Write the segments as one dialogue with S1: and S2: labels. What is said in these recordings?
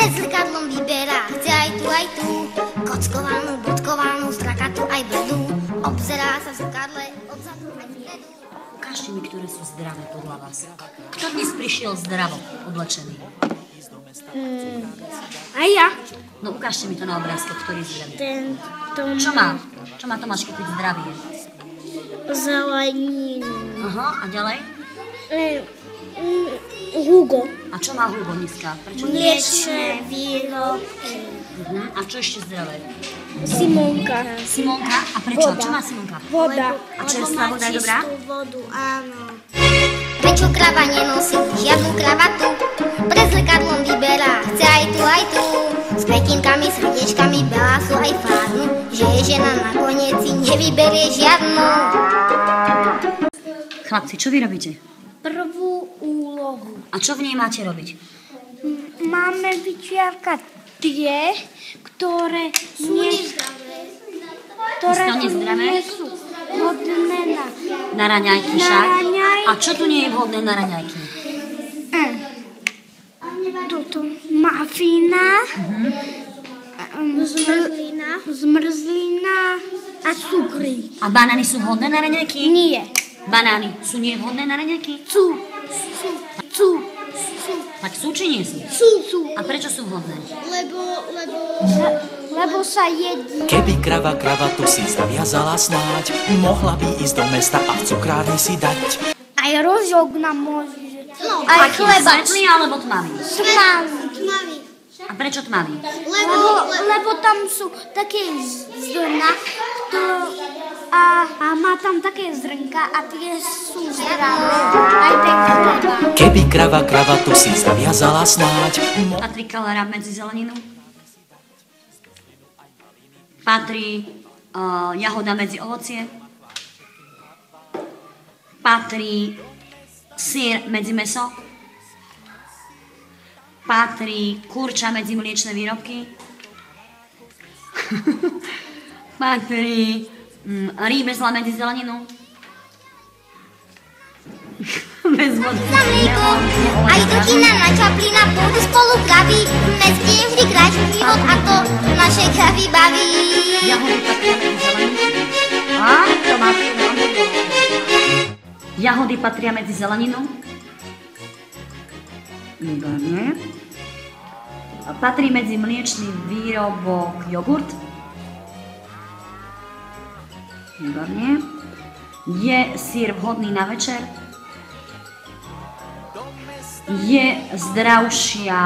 S1: Pred zrkadlom vyberá, chce aj tu, kockovanú, bodkovanú, strakatú aj bledú. Obzerá sa v zrkadle, odzadu aj vpredu.
S2: Ukážte mi, ktoré sú zdravé podľa vás. Kto dnes prišiel zdravo oblečený?
S3: Aj ja.
S2: No ukážte mi to na obrázke, ktorý je zdravý.
S3: Čo
S2: má? Čo má Tomáš, keď zdravý je?
S3: Zeleninu.
S2: Aha, a ďalej?
S3: Hugo.
S2: A čo má Hugo dneska? Prečo
S3: Mliečne výrobky.
S2: A čo ešte zdravé?
S3: Simonka.
S2: Simonka? A prečo?
S3: Voda.
S2: Čo má Simonka?
S3: Voda.
S2: A čerstvá voda je dobrá?
S3: Vodu, áno.
S1: Prečo krava nenosí žiadnu kravatu? Pred zrkadlom vyberá, chce aj tu, s kvetinkami, srdiečkami, belásu aj fárnu, že je žena nakoniec si nevyberie žiadnu.
S2: Chlapci, čo vy robíte?
S3: Prvú úlohu.
S2: A čo v nej máte robiť?
S3: Máme vyčiarkať tie, ktoré nie sú hodné
S2: Na raňajky však? A čo tu nie je vhodné na raňajky?
S3: Toto mafína, zmrzlina a cukry.
S2: A banány sú vhodné na raňajky?
S3: Nie.
S2: Banány sú nie vhodné na raňajky?
S3: Sú.
S2: Tak sú či nie sú?
S3: Sú.
S2: A prečo sú vhodné?
S3: Lebo sa jedí.
S4: Keby krava kravatu si zaviazala snáď, mohla by ísť do mesta a v cukrárni si dať.
S3: Aj rožok nám môže.
S2: Aj chleba. Svetlý alebo tmavý?
S3: Tmavý.
S2: A prečo tmavý?
S3: Lebo tam sú také zrna, a má tam také zrnka a tie sú zdravé. Aj ten chleba.
S4: Keby krava kravatu si zaviazala snáď.
S2: Patrí kalára medzi zeleninu? Patrí jahoda medzi ovocie? Patrí syr medzi mäso? Patrí kurča medzi mliečne výrobky? Patrí rýbezla medzi zeleninu? Bez vody.
S1: Za mlieko, aj do kina na Čaplina, pôjdu spolu kravy, v meste je vždy krajší život a to naše kravy baví.
S2: Jahody patria medzi zeleninu? Výborne. Patrí medzi mliečný výrobok jogurt? Výborne. Je syr vhodný na večer? Je zdravšia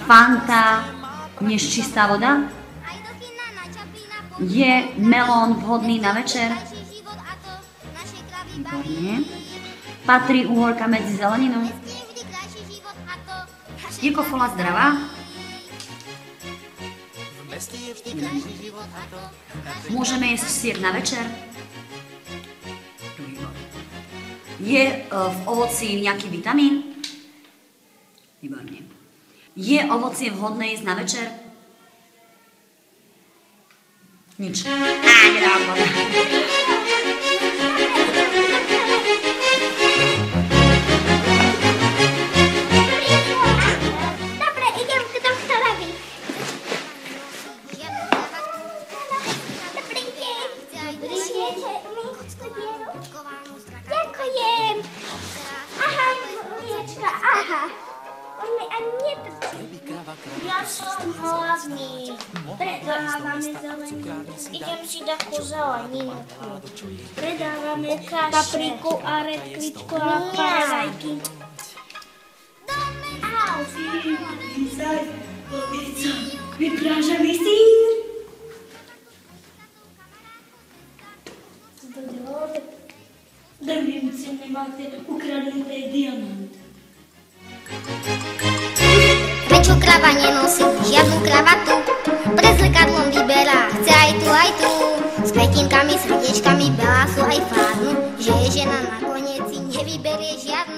S2: Fanta než čistá voda? Je melón vhodný na večer? Výborne. Patrí uhorka medzi zeleninu? Je kofola zdravá? Môžeme jesť syr na večer? Je v ovoci nejaký vitamín? Výborne. Je ovocie vhodné jesť na večer? Nič. Nedám voda.
S3: Dobre, idem k doktorovi. Dobrý deň. Ďakujem. Aha, mliečka, aha. On mi ani netrčí. Ja som hladný. Predávame zeleninu. Idem si takú zeleninu. Predávame papriku a redkvičku a paradajky. Au. Vyprážaný sír. Drvím si nemáte ukradnutý diamant.
S1: Prečo krava nenosí žiadnu kravatu? Pred zrkadlom vyberá, chce aj tu, s kvetinkami, srdiečkami, belásu aj fárnu, že je žena nakoniec si nevyberie žiadnu.